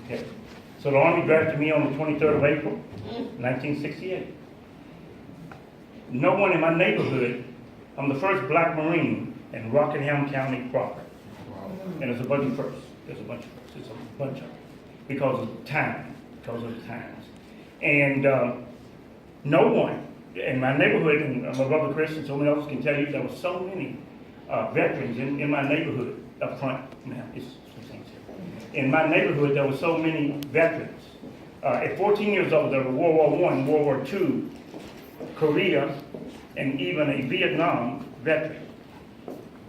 Okay. So the Army drafted me on the 23rd of April, 1968. No one in my neighborhood, I'm the first black Marine in Rockingham County proper. And there's a bunch of firsts. There's a bunch of firsts. There's a bunch of them. Because of time. Because of the times. And no one in my neighborhood, and my brother Chris and so many others can tell you, there were so many veterans in my neighborhood up front. Now, it's some things here. In my neighborhood, there were so many veterans. At 14 years old, there were World War I, World War II, Korea, and even a Vietnam veteran,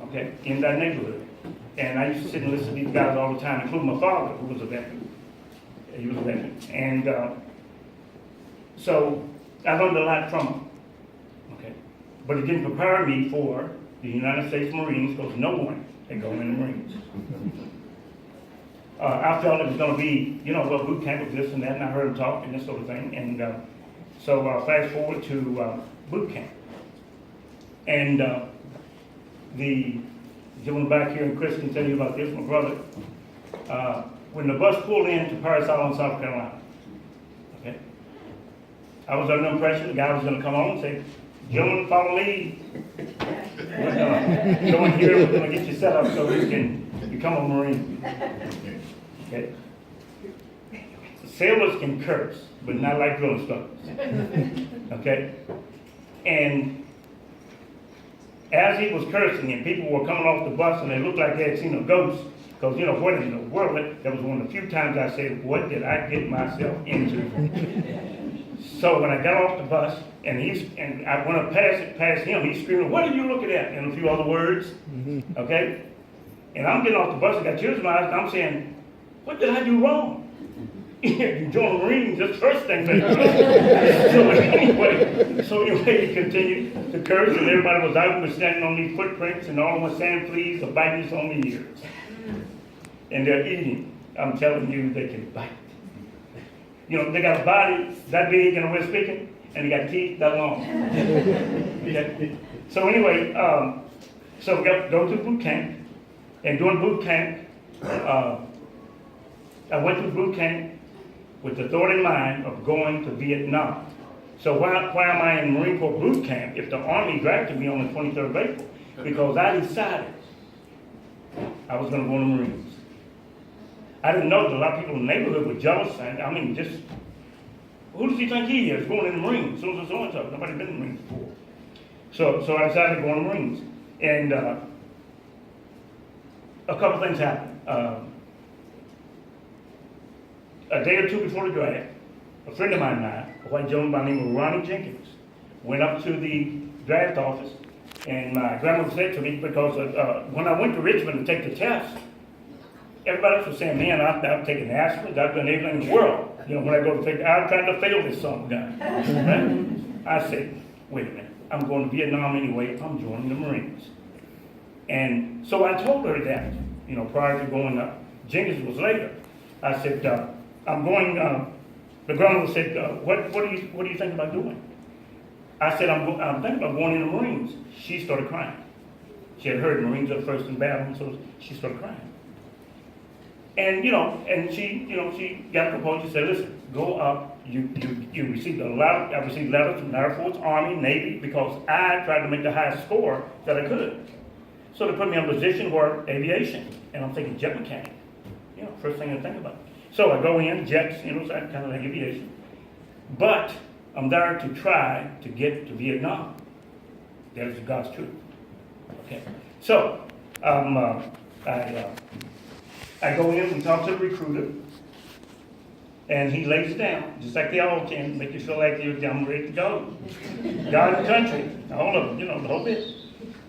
okay, in that neighborhood. And I used to sit and listen to these guys all the time, including my father, who was a veteran. He was a veteran. And so I learned a lot from him, okay? But it didn't prepare me for the United States Marines, because no one had gone in the Marines. I felt it was going to be, well, boot camp was this and that, and I heard him talk and this sort of thing. And so fast forward to boot camp. And the gentleman back here, and Chris can tell you about this, my brother, when the bus pulled into Paris Island, South Carolina, okay, I was under the impression the guy was going to come on and say, gentlemen, follow me. We're going to go in here, we're going to get you set up so you can become a Marine. Okay? Sailors can curse, but not like drill instructors. Okay? And as he was cursing and people were coming off the bus and they looked like they had seen a ghost, because what in the world, that was one of the few times I said, what did I get myself into? So when I got off the bus and I went up past him, he's screaming, what are you looking at? And a few other words, okay? And I'm getting off the bus, I got tears in my eyes, and I'm saying, what did I do wrong? You join the Marines, that's the first thing they do. So anyway, he continued to curse, and everybody was out, was standing on these footprints, and all of my sand fleas are biting us on the ears. And they're eating. I'm telling you, they can bite. They got a body that big, in a way of speaking, and they got teeth that long. Okay. So anyway, so we got to go to boot camp, and during boot camp, I went through boot camp with the thought in mind of going to Vietnam. So why am I in Marine Corps boot camp if the Army drafted me on the 23rd of April? Because I decided I was going to go in the Marines. I didn't know that a lot of people in the neighborhood were jealous. I mean, just, who does he think he is going in the Marines? So and so. Nobody been in the Marines before. So I decided to go in the Marines. And a couple things happened. A day or two before the draft, a friend of mine and I, a white gentleman by the name of Ronnie Jenkins, went up to the draft office, and my grandmother said to me, because when I went to Richmond to take the test, everybody else was saying, man, I've taken aspirin, I've done everything in the world. When I go to take, I'm trying to fail this son of a gun. Right? I said, wait a minute, I'm going to Vietnam anyway, I'm joining the Marines. And so I told her that, prior to going up. Jenkins was later. I said, I'm going, the grandmother said, what do you think about doing? I said, I'm thinking about going in the Marines. She started crying. She had heard Marines are first in battle, so she started crying. And, and she got composed. She said, listen, go up. You received I received letters from the Air Force, Army, Navy, because I tried to make the highest score that I could. So they put me in a position where aviation, and I'm thinking jet mechanic. First thing I think about. So I go in, jets, so kind of like aviation. But I'm there to try to get to Vietnam. That is God's truth. Okay. So I go in, we talk to the recruiter, and he lays it down, just like they all can, make you feel like I'm ready to go. God and country, all of them, the whole bit.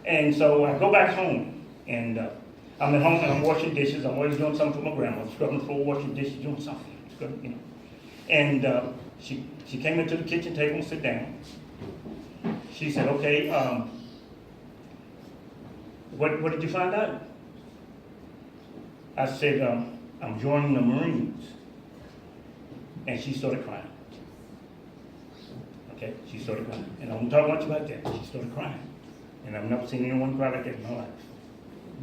And so I go back home, and I'm at home and I'm washing dishes. I'm always doing something for my grandma, scrubbing the floor, washing dishes, doing something. And she came into the kitchen table and sat down. She said, okay, what did you find out? I said, I'm joining the Marines. And she started crying. Okay, she started crying. And I won't talk much about that. She started crying. And I've never seen anyone cry like that in my life.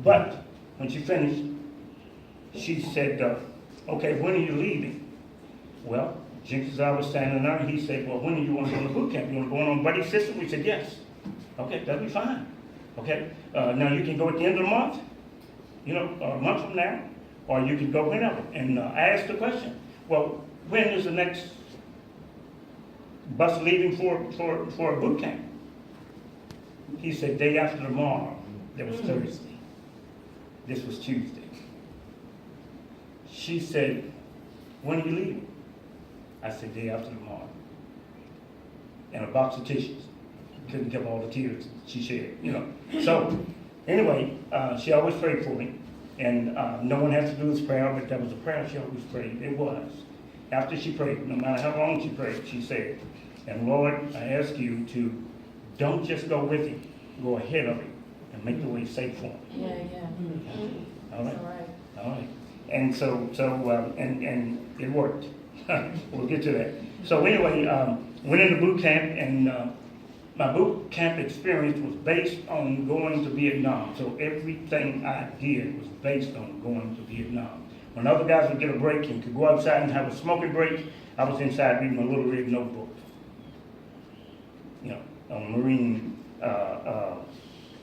But when she finished, she said, okay, when are you leaving? Well, Jenkins and I was standing there, and he said, well, when do you want to go to boot camp? You want to go on buddy system? We said, yes. Okay, that'll be fine. Okay, now you can go at the end of the month, you know, a month from now, or you can go whenever. And I asked the question, well, when is the next bus leaving for a boot camp? He said, day after tomorrow. That was Thursday. This was Tuesday. She said, when are you leaving? I said, day after tomorrow. And a box of tissues. Couldn't keep all the tears she shed, you know. So, anyway, she always prayed for me. And no one has to do this prayer, but that was a prayer she always prayed. It was. After she prayed, no matter how long she prayed, she said, and Lord, I ask you to don't just go with him, go ahead of him and make the way safe for him. Yeah, yeah. Mm-hmm. All right. All right. All right. And and it worked. We'll get to that. So anyway, went into boot camp, and my boot camp experience was based on going to Vietnam. So everything I did was based on going to Vietnam. When other guys would get a break and could go outside and have a smoking break, I was inside reading a little red notebook. You know, on marine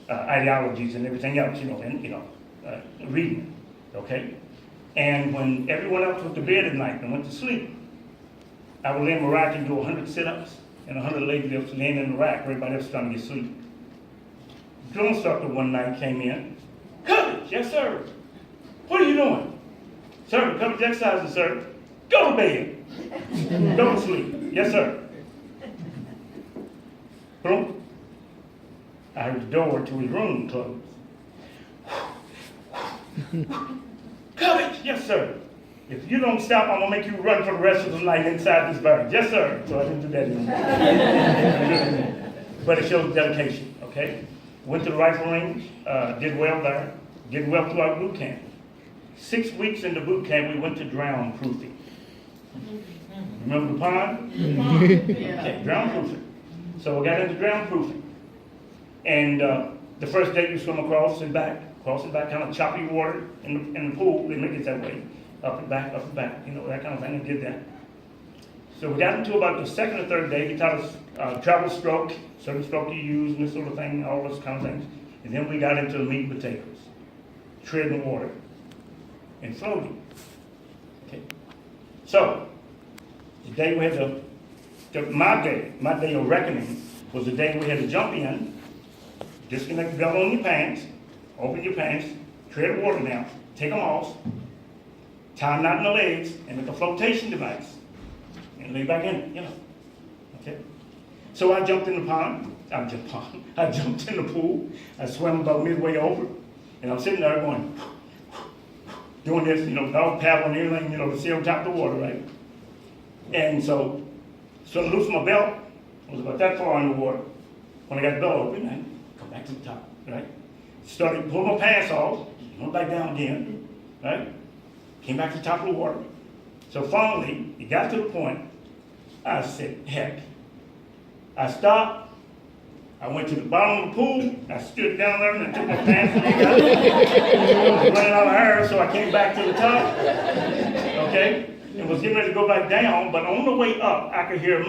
ideologies and everything else, you know, and reading, okay? And when everyone else went to bed at night and went to sleep, I would lay in my rack and do 100 sit-ups and 100 leg lifts, laying in the rack, everybody else trying to get sleep. Drill instructor one night came in, coverage, yes sir. What are you doing? Sir, the coverage exercises, sir. Go to bed. Go to sleep. Yes sir. Boom. I heard the door to his room close. Coverage, yes sir. If you don't stop, I'm gonna make you run for the rest of the night inside this barracks. Yes sir. So I didn't do that anymore. But it shows dedication, okay? Went to the rifle range, did well there, did well throughout boot camp. 6 weeks into boot camp, we went to drown proofing. Remember the pond? Okay, drown proofing. So we got into drown proofing. And the first day you swim across and back, kind of choppy water in the pool. They make it that way, up and back, you know, that kind of thing. And did that. So we got into about the second or third day. He taught us travel stroke, certain stroke you use, and this sort of thing, all those kind of things. And then we got into the meat and potatoes, treading the water, and floating. Okay. So the day we had my day of reckoning was the day we had to jump in, disconnect the belt on your pants, open your pants, tread the water down, take them off, tie a knot in the legs, and make a flotation device, and lay back in it, you know. Okay? So I jumped in the pond, I jumped in the pool, I swam about midway over, and I'm sitting there going, doing this, you know, dog paddle and everything, you know, to see on top of the water, right? And so I loosened my belt, I was about that far in the water. When I got the belt open, I come back to the top, right? Started pulling my pants off, went back down again, right? Came back to the top of the water. So finally, it got to the point, I said, heck. I stopped, I went to the bottom of the pool, I stood down there and I took my pants and I was running out of air, so I came back to the top, okay? And was getting ready to go back down, but on the way up, I could hear,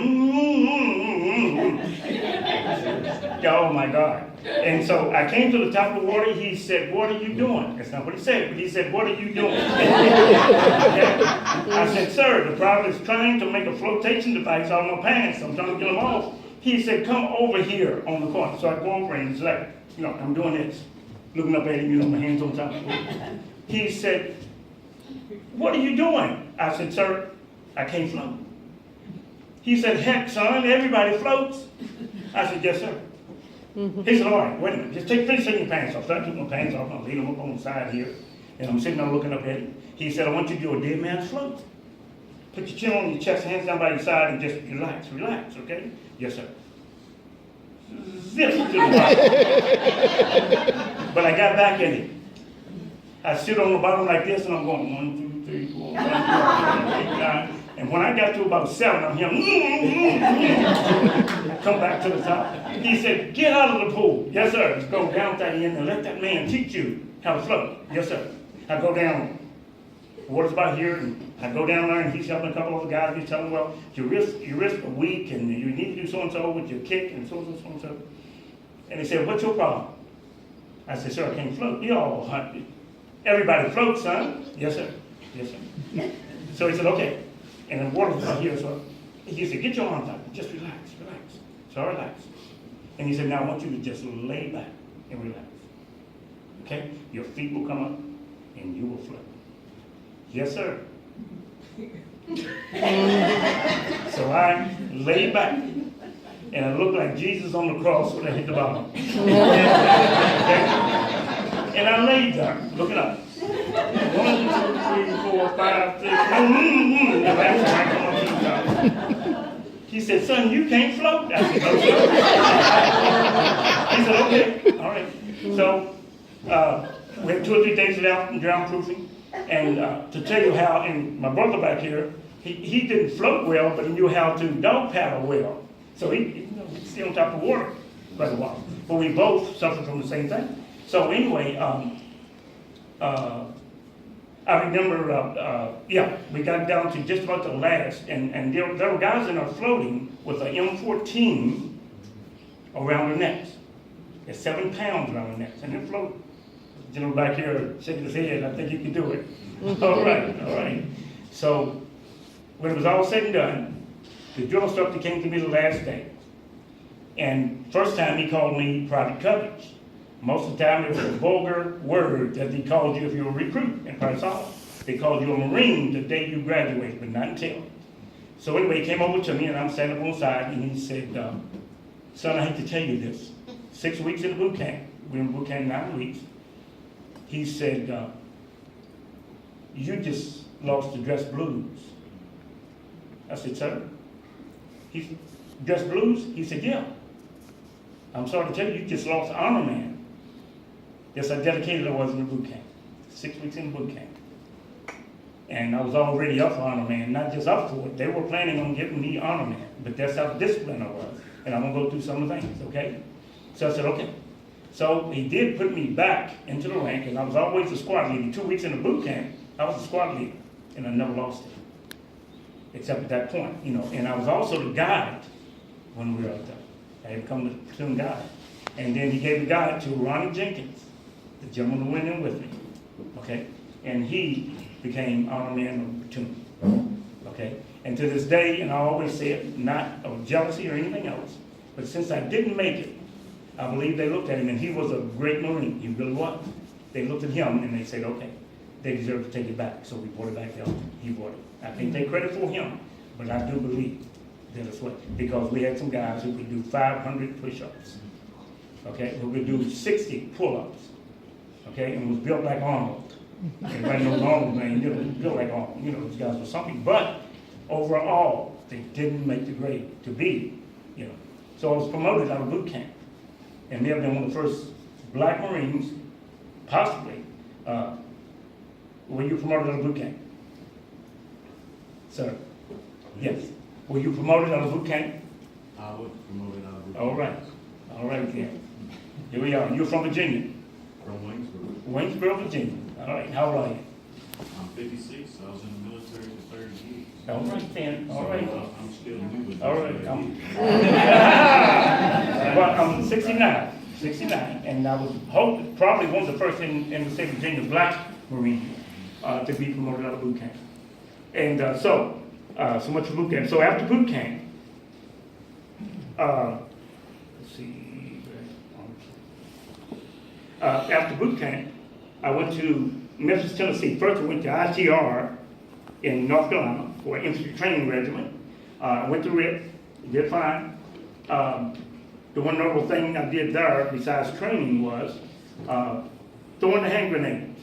oh my God. And so I came to the top of the water, he said, what are you doing? That's not what he said, but he said, what are you doing? Okay? I said, sir, the pilot is trying to make a flotation device out of my pants. I'm trying to get them off. He said, come over here on the corner. So I go over and it's like, you know, I'm doing this, looking up at him, you know, my hands on top of him. He said, what are you doing? I said, sir, I can't float. He said, heck, son, everybody floats. I said, yes, sir. He said, all right, wait a minute, just finish taking your pants off. So I took my pants off, and I laid them up on the side here, and I'm sitting there looking up at him. He said, I want you to do a dead man's float. Put your chin on your chest, hands down by your side, and just relax, okay? Yes, sir. Zip to the bottom. But I got back in it. I sit on the bottom like this, and I'm going 1, 2, 3, 4, 5, 6, 7, 8, 9. And when I got to about 7, I'm hearing, come back to the top. He said, get out of the pool. Yes, sir. Just go down that end and let that man teach you how to float. Yes, sir. I go down. The water's about here, and I go down there and he's helping a couple other guys. He's telling them, well, you risk a week and you need to do so-and-so with your kick and so-and-so. And he said, what's your problem? I said, sir, I can't float. Everybody floats, son. Yes, sir. Yes, sir. So he said, okay. And the water was out here, so he said, get your arms out. Just relax. So I relaxed. And he said, now I want you to just lay back and relax. Okay? Your feet will come up and you will float. Yes, sir. So I lay back and I looked like Jesus on the cross when I hit the bottom. Okay? And I laid there, looking up. 1, 2, 3, 4, 5, 6. He said, son, you can't float. I said, no, sir. He said, okay, all right. So we had 2 or 3 days left in ground proofing. And to tell you how, and my brother back here, he didn't float well, but he knew how to dog paddle well. So he'd stay on top of water quite a while. But we both suffered from the same thing. So anyway, I remember, we got down to just about the last, and there were guys in there floating with an M14 around their necks. There's 7 pounds around their necks, and they're floating. Gentleman back here shaking his head, I think you can do it. All right. So when it was all said and done, the drill instructor came to me the last day. And first time he called me private coverage. Most of the time it was a vulgar word that he called you if you were a recruit in Park Solid. They called you a Marine the day you graduated, but not until. So anyway, he came over to me and I'm standing up on the side and he said, son, I hate to tell you this. 6 weeks in the boot camp. We're in boot camp 9 weeks. He said, you just lost the dress blues. I said, sir? He said, dress blues? He said, yeah. I'm sorry to tell you, you just lost honor man. Yes, how dedicated I was in the boot camp. 6 weeks in boot camp. And I was already up for honor man, not just up for it. They were planning on giving me honor man, but that's how disciplined I was. And I'm going to go through some of the things, okay? So I said, okay. So he did put me back into the rank, and I was always a squad leader. 2 weeks in the boot camp, I was a squad leader, and I never lost it. Except at that point, and I was also the guide when we were out there. I had become the platoon guide. And then he gave the guide to Ronnie Jenkins, the gentleman who went in with me, okay? And he became honor man of the platoon, okay? And to this day, and I always say it, not of jealousy or anything else, but since I didn't make it, I believe they looked at him, and he was a great Marine. He really was. They looked at him, and they said, okay, they deserve to take it back. So we brought it back there. He brought it. I can't take credit for him, but I do believe that it's what, because we had some guys who could do 500 push-ups, okay, who could do 60 pull-ups, okay, and was built like Arnold. Everybody knows Arnold, man, built like Arnold. Those guys were something. But overall, they didn't make the grade to be, So I was promoted out of boot camp. And may have been one of the first black Marines, possibly, were you promoted out of boot camp? Sir? Yes. Were you promoted out of boot camp? I was promoted out of boot camp. All right, then. Here we are. You're from Virginia? From Waynesboro. Waynesboro, Virginia. All right. How old are you? I'm 56. I was in the military for 30 years. All right, then. All right. I'm still new with this. All right. Well, I'm 69, and I was probably one of the first in the state of Virginia black Marine to be promoted out of boot camp. And so much for boot camp. So after boot camp, let's see. After boot camp, I went to Memphis, Tennessee. First, I went to ITR in North Carolina for an infantry training regiment. I went through it, did fine. The one notable thing I did there, besides training, was throwing the hand grenades.